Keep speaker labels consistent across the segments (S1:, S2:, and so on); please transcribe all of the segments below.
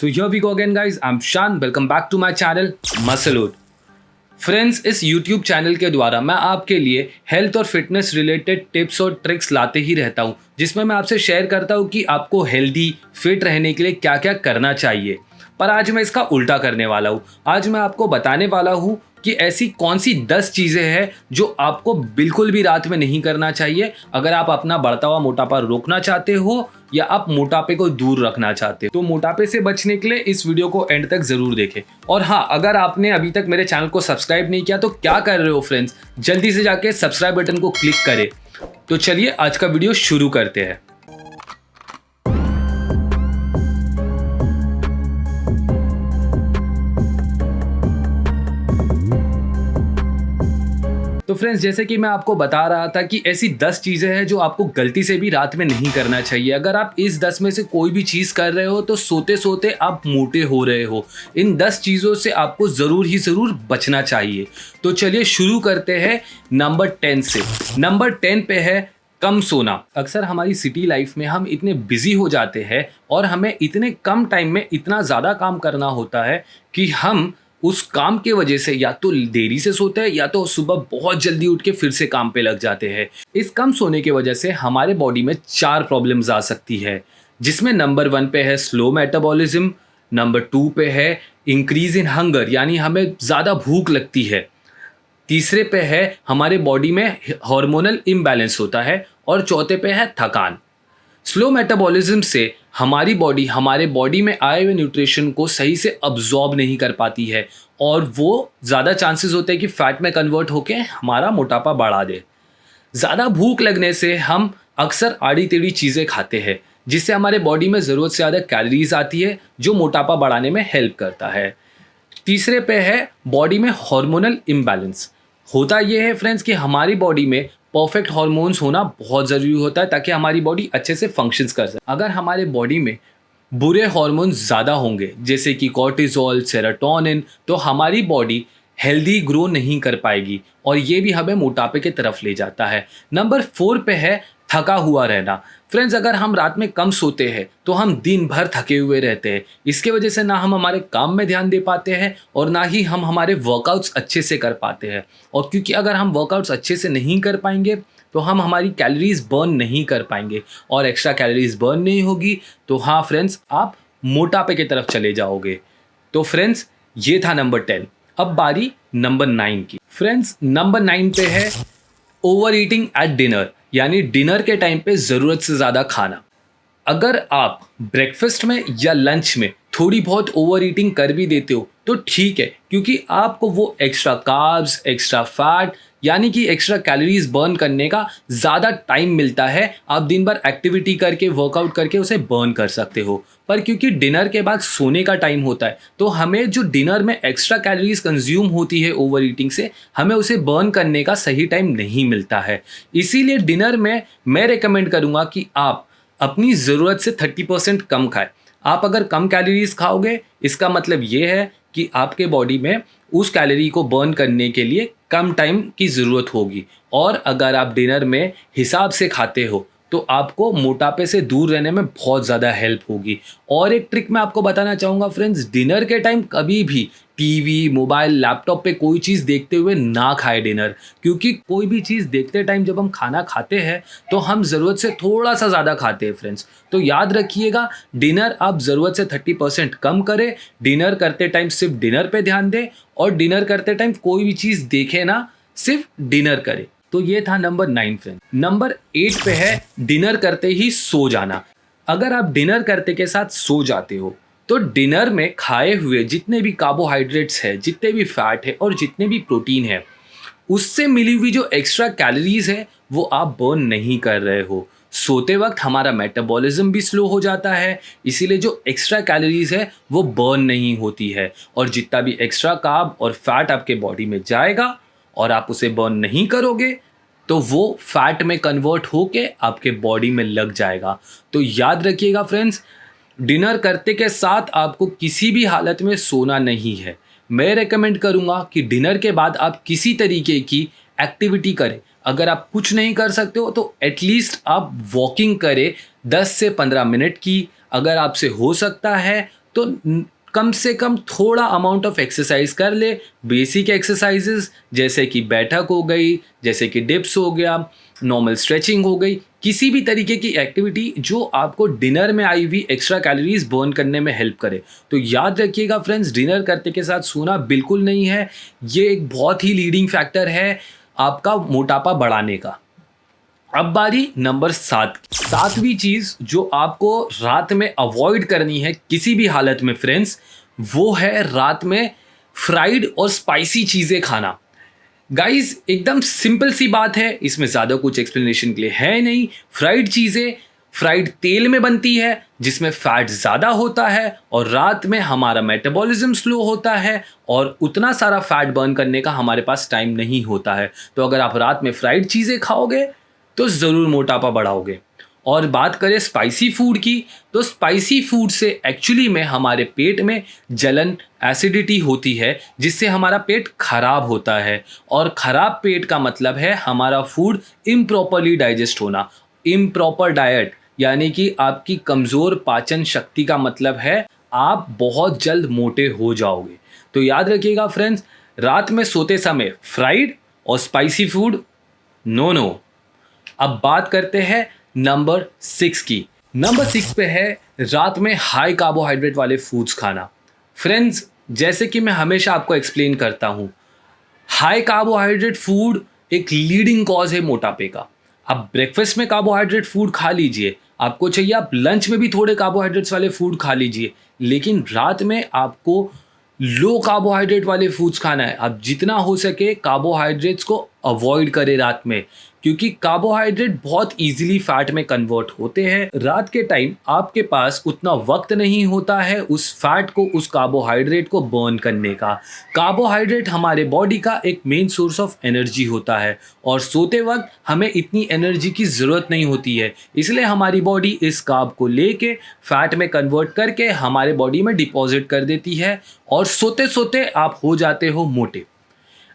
S1: So here we go again guys, I'm Shan, welcome back to my channel Musclehood। Friends, इस YouTube channel के द्वारा मैं आपके लिए हेल्थ और फिटनेस रिलेटेड टिप्स और ट्रिक्स लाते ही रहता हूँ, जिसमें मैं आपसे शेयर करता हूँ कि आपको हेल्दी फिट रहने के लिए क्या क्या करना चाहिए। पर आज मैं इसका उल्टा करने वाला हूँ। आज मैं आपको बताने वाला हूँ कि ऐसी कौन सी 10 चीज़ें हैं जो आपको बिल्कुल भी रात में नहीं करना चाहिए अगर आप अपना बढ़ता हुआ मोटापा रोकना चाहते हो या आप मोटापे को दूर रखना चाहते हो। तो मोटापे से बचने के लिए इस वीडियो को एंड तक ज़रूर देखें। और हाँ, अगर आपने अभी तक मेरे चैनल को सब्सक्राइब नहीं किया तो क्या कर रहे हो फ्रेंड्स, जल्दी से जाके सब्सक्राइब बटन को क्लिक करें। तो चलिए आज का वीडियो शुरू करते हैं। तो फ्रेंड्स, जैसे कि मैं आपको बता रहा था कि ऐसी 10 चीज़ें हैं जो आपको गलती से भी रात में नहीं करना चाहिए। अगर आप इस 10 में से कोई भी चीज़ कर रहे हो तो सोते सोते आप मोटे हो रहे हो। इन 10 चीज़ों से आपको ज़रूर बचना चाहिए। तो चलिए शुरू करते हैं नंबर 10 से। नंबर 10 पे है कम सोना। अक्सर हमारी सिटी लाइफ में हम इतने बिजी हो जाते हैं और हमें इतने कम टाइम में इतना ज़्यादा काम करना होता है कि हम उस काम के वजह से या तो देरी से सोते हैं या तो सुबह बहुत जल्दी उठ के फिर से काम पे लग जाते हैं। इस कम सोने की वजह से हमारे बॉडी में 4 प्रॉब्लम्स आ सकती है, जिसमें नंबर 1 पे है स्लो मेटाबॉलिज्म, नंबर 2 पे है इंक्रीज इन हंगर यानी हमें ज़्यादा भूख लगती है, तीसरे पे है हमारे बॉडी में हार्मोनल इम्बैलेंस होता है और चौथे पे है थकान। स्लो मेटाबॉलिज्म से हमारे बॉडी में आए हुए न्यूट्रिशन को सही से अब्जॉर्ब नहीं कर पाती है और वो ज़्यादा चांसेस होते हैं कि फैट में कन्वर्ट होके हमारा मोटापा बढ़ा दे। ज़्यादा भूख लगने से हम अक्सर आड़ी टेढ़ी चीज़ें खाते हैं, जिससे हमारे बॉडी में ज़रूरत से ज़्यादा कैलोरीज आती है जो मोटापा बढ़ाने में हेल्प करता है। तीसरे पे है बॉडी में हार्मोनल इम्बैलेंस। होता ये है फ्रेंड्स कि हमारी बॉडी में परफेक्ट हार्मोन्स होना बहुत ज़रूरी होता है ताकि हमारी बॉडी अच्छे से फंक्शंस कर सके। अगर हमारे बॉडी में बुरे हार्मोन्स ज़्यादा होंगे जैसे कि कॉर्टिसोल, सेरोटोनिन, तो हमारी बॉडी हेल्दी ग्रो नहीं कर पाएगी और ये भी हमें मोटापे की तरफ ले जाता है। नंबर 4 पे है थका हुआ रहना। फ्रेंड्स, अगर हम रात में कम सोते हैं तो हम दिन भर थके हुए रहते हैं। इसके वजह से ना हम हमारे काम में ध्यान दे पाते हैं और ना ही हम हमारे वर्कआउट्स अच्छे से कर पाते हैं। और क्योंकि अगर हम वर्कआउट्स अच्छे से नहीं कर पाएंगे तो हम हमारी कैलोरीज बर्न नहीं कर पाएंगे और एक्स्ट्रा कैलोरीज बर्न नहीं होगी तो हाँ फ्रेंड्स, आप मोटापे की तरफ चले जाओगे। तो फ्रेंड्स, ये था नंबर 10। अब बारी नंबर 9 की। फ्रेंड्स, नंबर 9 पे है ओवर ईटिंग एट डिनर, यानी डिनर के टाइम पे ज़रूरत से ज़्यादा खाना। अगर आप ब्रेकफास्ट में या लंच में थोड़ी बहुत ओवर ईटिंग कर भी देते हो तो ठीक है, क्योंकि आपको वो एक्स्ट्रा कार्ब्स, एक्स्ट्रा फैट यानी कि एक्स्ट्रा कैलोरीज बर्न करने का ज़्यादा टाइम मिलता है। आप दिन भर एक्टिविटी करके, वर्कआउट करके उसे बर्न कर सकते हो। पर क्योंकि डिनर के बाद सोने का टाइम होता है तो हमें जो डिनर में एक्स्ट्रा कैलोरीज कंज्यूम होती है ओवर ईटिंग से, हमें उसे बर्न करने का सही टाइम नहीं मिलता है। इसीलिए डिनर में मैं रेकमेंड करूँगा कि आप अपनी ज़रूरत से 30% कम खाएं। आप अगर कम कैलोरीज खाओगे इसका मतलब ये है कि आपके बॉडी में उस कैलोरी को बर्न करने के लिए कम टाइम की ज़रूरत होगी। और अगर आप डिनर में हिसाब से खाते हो तो आपको मोटापे से दूर रहने में बहुत ज़्यादा हेल्प होगी। और एक ट्रिक मैं आपको बताना चाहूँगा फ्रेंड्स, डिनर के टाइम कभी भी टीवी, मोबाइल, लैपटॉप पे कोई चीज़ देखते हुए ना खाए डिनर, क्योंकि कोई भी चीज़ देखते टाइम जब हम खाना खाते हैं तो हम ज़रूरत से थोड़ा सा ज़्यादा खाते हैं फ्रेंड्स। तो याद रखिएगा, डिनर आप ज़रूरत से 30% कम करें। डिनर करते टाइम सिर्फ डिनर पे ध्यान दें और डिनर करते टाइम कोई भी चीज़ देखे ना, सिर्फ डिनर करें। तो ये था नंबर 9 फ्रेंड। नंबर 8 पे है डिनर करते ही सो जाना। अगर आप डिनर करते के साथ सो जाते हो तो डिनर में खाए हुए जितने भी कार्बोहाइड्रेट्स है, जितने भी फैट है और जितने भी प्रोटीन है, उससे मिली हुई जो एक्स्ट्रा कैलोरीज है वो आप बर्न नहीं कर रहे हो। सोते वक्त हमारा मेटाबॉलिज्म भी स्लो हो जाता है, इसीलिए जो एक्स्ट्रा कैलोरीज है वो बर्न नहीं होती है और जितना भी एक्स्ट्रा कार्ब और फैट आपके बॉडी में जाएगा और आप उसे बर्न नहीं करोगे तो वो फैट में कन्वर्ट होके आपके बॉडी में लग जाएगा। तो याद रखिएगा फ्रेंड्स, डिनर करते के साथ आपको किसी भी हालत में सोना नहीं है। मैं रेकमेंड करूँगा कि डिनर के बाद आप किसी तरीके की एक्टिविटी करें। अगर आप कुछ नहीं कर सकते हो तो एटलीस्ट आप वॉकिंग करें 10 से 15 मिनट की। अगर आपसे हो सकता है तो कम से कम थोड़ा अमाउंट ऑफ एक्सरसाइज कर ले। बेसिक एक्सरसाइजेस जैसे कि बैठक हो गई, जैसे कि डिप्स हो गया, नॉर्मल स्ट्रेचिंग हो गई, किसी भी तरीके की एक्टिविटी जो आपको डिनर में आई हुई एक्स्ट्रा कैलोरीज बर्न करने में हेल्प करे। तो याद रखिएगा फ्रेंड्स, डिनर करते के साथ सोना बिल्कुल नहीं है, ये एक बहुत ही लीडिंग फैक्टर है आपका मोटापा बढ़ाने का। अब बारी नंबर 7 की। 7वीं चीज जो आपको रात में अवॉइड करनी है किसी भी हालत में फ्रेंड्स, वो है रात में फ्राइड और स्पाइसी चीजें खाना। गाइस एकदम सिंपल सी बात है, इसमें ज़्यादा कुछ एक्सप्लेनेशन के लिए है नहीं। फ्राइड चीज़ें फ्राइड तेल में बनती है जिसमें फैट ज़्यादा होता है, और रात में हमारा मेटाबॉलिज्म स्लो होता है और उतना सारा फैट बर्न करने का हमारे पास टाइम नहीं होता है। तो अगर आप रात में फ्राइड चीज़ें खाओगे तो ज़रूर मोटापा बढ़ाओगे। और बात करें स्पाइसी फूड की, तो स्पाइसी फूड से एक्चुअली में हमारे पेट में जलन, एसिडिटी होती है जिससे हमारा पेट खराब होता है, और ख़राब पेट का मतलब है हमारा फूड इम्प्रॉपरली डाइजेस्ट होना। इम्प्रॉपर डाइट यानी कि आपकी कमज़ोर पाचन शक्ति का मतलब है आप बहुत जल्द मोटे हो जाओगे। तो याद रखिएगा फ्रेंड्स, रात में सोते समय फ्राइड और स्पाइसी फूड नो। अब बात करते हैं नंबर 6 की। नंबर 6 पे है रात में हाई कार्बोहाइड्रेट वाले फूड्स खाना। फ्रेंड्स जैसे कि मैं हमेशा आपको एक्सप्लेन करता हूँ, हाई कार्बोहाइड्रेट फूड एक लीडिंग कॉज है मोटापे का। आप ब्रेकफास्ट में कार्बोहाइड्रेट फूड खा लीजिए, आपको चाहिए आप लंच में भी थोड़े कार्बोहाइड्रेट्स वाले फूड खा लीजिए, लेकिन रात में आपको लो कार्बोहाइड्रेट वाले फूड्स खाना है। आप जितना हो सके कार्बोहाइड्रेट्स को अवॉइड करें रात में, क्योंकि कार्बोहाइड्रेट बहुत इजीली फैट में कन्वर्ट होते हैं। रात के टाइम आपके पास उतना वक्त नहीं होता है उस फैट को, उस कार्बोहाइड्रेट को बर्न करने का। कार्बोहाइड्रेट हमारे बॉडी का एक मेन सोर्स ऑफ एनर्जी होता है, और सोते वक्त हमें इतनी एनर्जी की ज़रूरत नहीं होती है, इसलिए हमारी बॉडी इस कार्ब को लेके फैट में कन्वर्ट करके हमारे बॉडी में डिपॉजिट कर देती है, और सोते सोते आप हो जाते हो मोटे।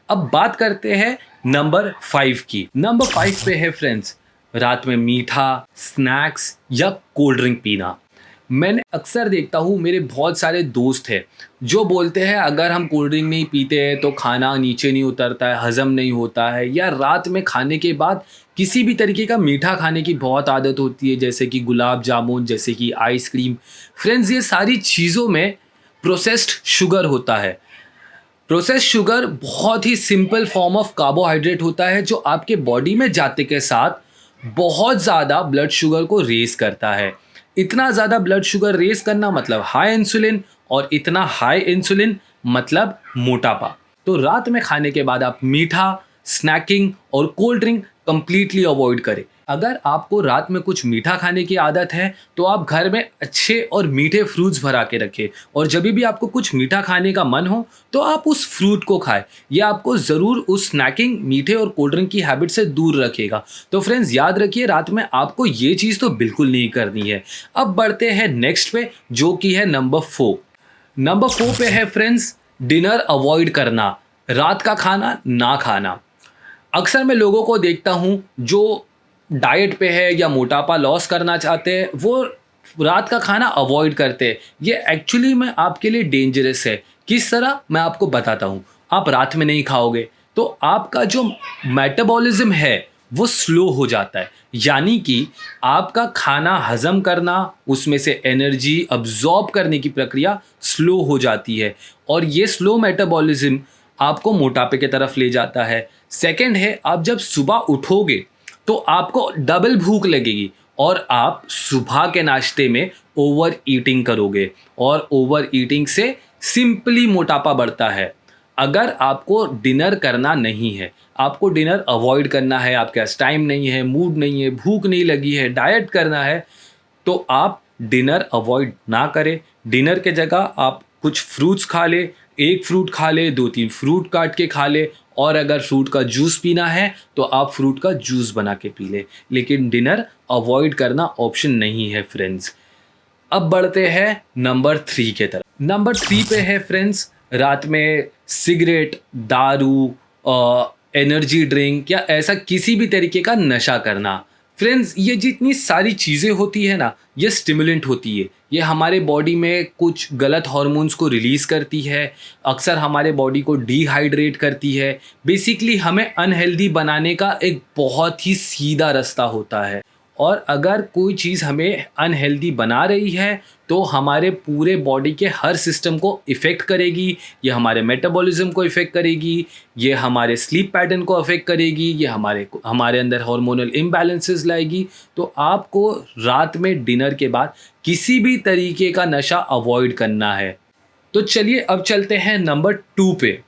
S1: अब बात करते हैं नंबर 5 की। नंबर 5 पे है फ्रेंड्स रात में मीठा, स्नैक्स या कोल्ड ड्रिंक पीना। मैंने अक्सर देखता हूँ, मेरे बहुत सारे दोस्त हैं जो बोलते हैं अगर हम कोल्ड ड्रिंक नहीं पीते हैं तो खाना नीचे नहीं उतरता है, हजम नहीं होता है, या रात में खाने के बाद किसी भी तरीके का मीठा खाने की बहुत आदत होती है, जैसे कि गुलाब जामुन, जैसे कि आइसक्रीम। फ्रेंड्स ये सारी चीज़ों में प्रोसेस्ड शुगर होता है। प्रोसेस शुगर बहुत ही सिंपल फॉर्म ऑफ कार्बोहाइड्रेट होता है जो आपके बॉडी में जाते के साथ बहुत ज़्यादा ब्लड शुगर को रेस करता है। इतना ज़्यादा ब्लड शुगर रेस करना मतलब हाई इंसुलिन, और इतना हाई इंसुलिन मतलब मोटापा। तो रात में खाने के बाद आप मीठा, स्नैकिंग और कोल्ड ड्रिंक कंप्लीटली अवॉइड करें। अगर आपको रात में कुछ मीठा खाने की आदत है तो आप घर में अच्छे और मीठे फ्रूट्स भरा के रखें, और जब भी आपको कुछ मीठा खाने का मन हो तो आप उस फ्रूट को खाएं। ये आपको ज़रूर उस स्नैकिंग, मीठे और कोल्ड ड्रिंक की हैबिट से दूर रखेगा। तो फ्रेंड्स याद रखिए, रात में आपको ये चीज़ तो बिल्कुल नहीं करनी है। अब बढ़ते हैं नेक्स्ट पे, जो कि है नंबर 4। नंबर 4 पे है फ्रेंड्स डिनर अवॉइड करना, रात का खाना ना खाना। अक्सर मैं लोगों को देखता हूँ जो डाइट पे है या मोटापा लॉस करना चाहते हैं, वो रात का खाना अवॉइड करते हैं। ये एक्चुअली में आपके लिए डेंजरस है। किस तरह, मैं आपको बताता हूँ। आप रात में नहीं खाओगे तो आपका जो मेटाबॉलिज्म है वो स्लो हो जाता है, यानी कि आपका खाना हजम करना, उसमें से एनर्जी अब्जॉर्ब करने की प्रक्रिया स्लो हो जाती है, और ये स्लो मेटाबॉलिज्म आपको मोटापे की तरफ ले जाता है। सेकंड है, आप जब सुबह उठोगे तो आपको डबल भूख लगेगी, और आप सुबह के नाश्ते में ओवर ईटिंग करोगे, और ओवर ईटिंग से सिंपली मोटापा बढ़ता है। अगर आपको डिनर करना नहीं है, आपको डिनर अवॉइड करना है, आपके पास टाइम नहीं है, मूड नहीं है, भूख नहीं लगी है, डाइट करना है, तो आप डिनर अवॉइड ना करें। डिनर के जगह आप कुछ फ्रूट्स खा ले, एक फ्रूट खा ले, 2-3 फ्रूट काट के खा ले, और अगर फ्रूट का जूस पीना है तो आप फ्रूट का जूस बना के पी ले, लेकिन डिनर अवॉइड करना ऑप्शन नहीं है फ्रेंड्स। अब बढ़ते हैं नंबर 3 के तरफ। नंबर 3 पे है फ्रेंड्स रात में सिगरेट, दारू, एनर्जी ड्रिंक या ऐसा किसी भी तरीके का नशा करना। फ्रेंड्स, ये जितनी सारी चीज़ें होती है ना, ये स्टिमुलेंट होती है। ये हमारे बॉडी में कुछ गलत हार्मोन्स को रिलीज़ करती है, अक्सर हमारे बॉडी को डिहाइड्रेट करती है। बेसिकली हमें अनहेल्दी बनाने का एक बहुत ही सीधा रास्ता होता है। और अगर कोई चीज़ हमें अनहेल्दी बना रही है तो हमारे पूरे बॉडी के हर सिस्टम को इफ़ेक्ट करेगी। ये हमारे मेटाबॉलिज्म को इफ़ेक्ट करेगी, ये हमारे स्लीप पैटर्न को अफेक्ट करेगी, ये हमारे अंदर हार्मोनल इम्बैलेंसेस लाएगी। तो आपको रात में डिनर के बाद किसी भी तरीके का नशा अवॉइड करना है। तो चलिए अब चलते हैं नंबर 2 पे।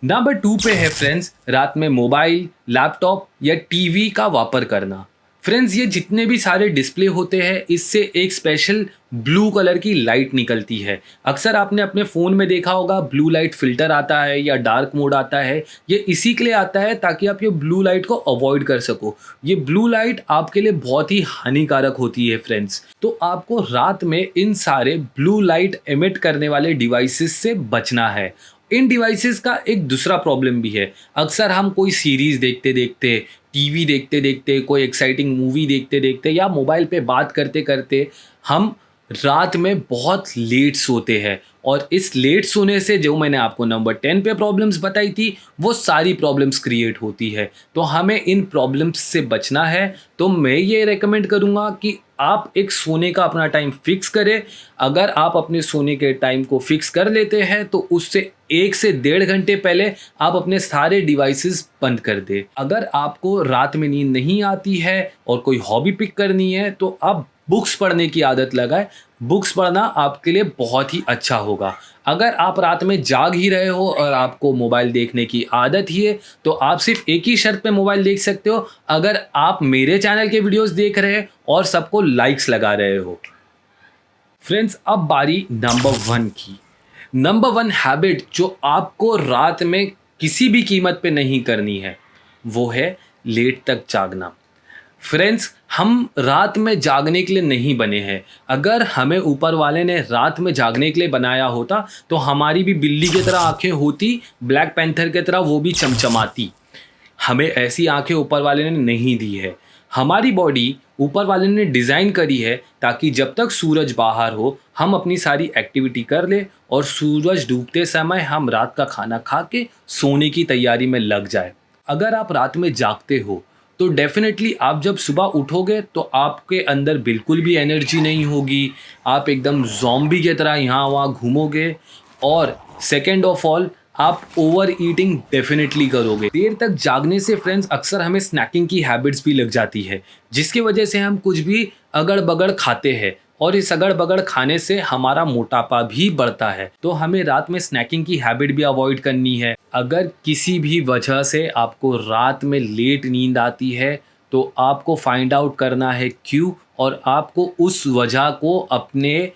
S1: नंबर 2 पे है फ्रेंड्स, रात में मोबाइल, लैपटॉप या टीवी का वापर करना। फ्रेंड्स, ये जितने भी सारे डिस्प्ले होते हैं, इससे एक स्पेशल ब्लू कलर की लाइट निकलती है। अक्सर आपने अपने फ़ोन में देखा होगा, ब्लू लाइट फ़िल्टर आता है या डार्क मोड आता है। ये इसी के लिए आता है ताकि आप ये ब्लू लाइट को अवॉइड कर सको। ये ब्लू लाइट आपके लिए बहुत ही हानिकारक होती है फ्रेंड्स। तो आपको रात में इन सारे ब्लू लाइट एमिट करने वाले डिवाइसेस से बचना है। इन डिवाइसेस का एक दूसरा प्रॉब्लम भी है। अक्सर हम कोई सीरीज़ देखते देखते, टीवी देखते देखते, कोई एक्साइटिंग मूवी देखते देखते या मोबाइल पे बात करते करते हम रात में बहुत लेट सोते हैं। और इस लेट सोने से, जो मैंने आपको नंबर 10 पे प्रॉब्लम्स बताई थी, वो सारी प्रॉब्लम्स क्रिएट होती है। तो हमें इन प्रॉब्लम्स से बचना है। तो मैं ये रेकमेंड करूँगा कि आप एक सोने का अपना टाइम फिक्स करें। अगर आप अपने सोने के टाइम को फिक्स कर लेते हैं तो उससे 1 से 1.5 घंटे पहले आप अपने सारे डिवाइसेस बंद कर दें। अगर आपको रात में नींद नहीं आती है और कोई हॉबी पिक करनी है तो आप बुक्स पढ़ने की आदत लगाएं। बुक्स पढ़ना आपके लिए बहुत ही अच्छा होगा। अगर आप रात में जाग ही रहे हो और आपको मोबाइल देखने की आदत ही है तो आप सिर्फ एक ही शर्त पे मोबाइल देख सकते हो, अगर आप मेरे चैनल के वीडियोस देख रहे हैं और सबको लाइक्स लगा रहे हो। फ्रेंड्स, अब बारी नंबर 1 की। नंबर 1 हैबिट जो आपको रात में किसी भी कीमत पे नहीं करनी है, वो है लेट तक जागना। फ्रेंड्स, हम रात में जागने के लिए नहीं बने हैं। अगर हमें ऊपर वाले ने रात में जागने के लिए बनाया होता तो हमारी भी बिल्ली की तरह आंखें होती, ब्लैक पैंथर की तरह वो भी चमचमाती। हमें ऐसी आंखें ऊपर वाले ने नहीं दी है। हमारी बॉडी ऊपर वाले ने डिज़ाइन करी है ताकि जब तक सूरज बाहर हो हम अपनी सारी एक्टिविटी कर ले और सूरज डूबते समय हम रात का खाना खा के सोने की तैयारी में लग जाए। अगर आप रात में जागते हो तो डेफिनेटली आप जब सुबह उठोगे तो आपके अंदर बिल्कुल भी एनर्जी नहीं होगी। आप एकदम ज़ॉम्बी की तरह यहाँ वहाँ घूमोगे। और सेकेंड ऑफ ऑल, आप ओवर ईटिंग डेफिनेटली करोगे। देर तक जागने से फ्रेंड्स अक्सर हमें स्नैकिंग की हैबिट्स भी लग जाती है, जिसकी वजह से हम कुछ भी अगड़ बगड़ खाते हैं और इस अगड़ बगड़ खाने से हमारा मोटापा भी बढ़ता है। तो हमें रात में स्नैकिंग की हैबिट भी अवॉइड करनी है। अगर किसी भी वजह से आपको रात में लेट नींद आती है तो आपको फाइंड आउट करना है क्यों, और आपको उस वजह को अपने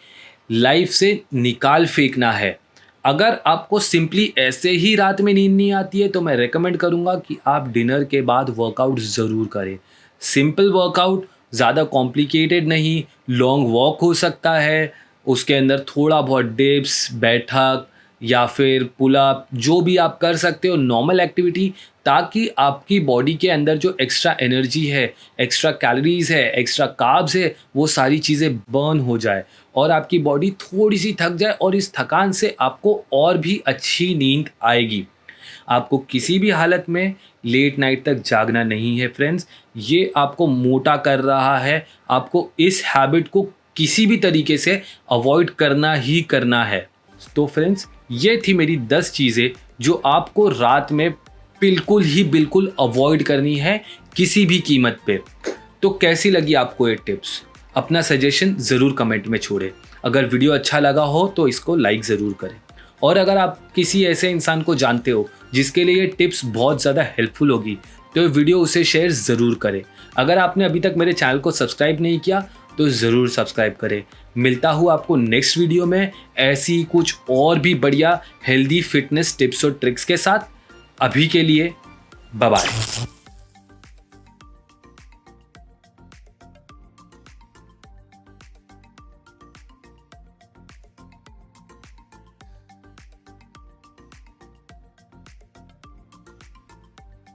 S1: लाइफ से निकाल फेंकना है। अगर आपको सिंपली ऐसे ही रात में नींद नहीं आती है तो मैं रेकमेंड करूँगा कि आप डिनर के बाद वर्कआउट ज़रूर करें। सिंपल वर्कआउट, ज़्यादा कॉम्प्लिकेटेड नहीं। लॉन्ग वॉक हो सकता है, उसके अंदर थोड़ा बहुत डिप्स, बैठक या फिर पुलअप, जो भी आप कर सकते हो नॉर्मल एक्टिविटी, ताकि आपकी बॉडी के अंदर जो एक्स्ट्रा एनर्जी है, एक्स्ट्रा कैलोरीज है, एक्स्ट्रा कार्ब्स है, वो सारी चीज़ें बर्न हो जाए और आपकी बॉडी थोड़ी सी थक जाए और इस थकान से आपको और भी अच्छी नींद आएगी। आपको किसी भी हालत में लेट नाइट तक जागना नहीं है फ्रेंड्स। ये आपको मोटा कर रहा है। आपको इस हैबिट को किसी भी तरीके से अवॉइड करना ही करना है। तो फ्रेंड्स, ये थी मेरी 10 चीज़ें जो आपको रात में बिल्कुल अवॉइड करनी है किसी भी कीमत पे। तो कैसी लगी आपको ये टिप्स? अपना सजेशन ज़रूर कमेंट में छोड़ें। अगर वीडियो अच्छा लगा हो तो इसको लाइक ज़रूर करें। और अगर आप किसी ऐसे इंसान को जानते हो जिसके लिए ये टिप्स बहुत ज़्यादा हेल्पफुल होगी तो ये वीडियो उसे शेयर ज़रूर करें। अगर आपने अभी तक मेरे चैनल को सब्सक्राइब नहीं किया तो ज़रूर सब्सक्राइब करें। मिलता हूँ आपको नेक्स्ट वीडियो में ऐसी कुछ और भी बढ़िया हेल्दी फिटनेस टिप्स और ट्रिक्स के साथ। अभी के लिए बाय बाय।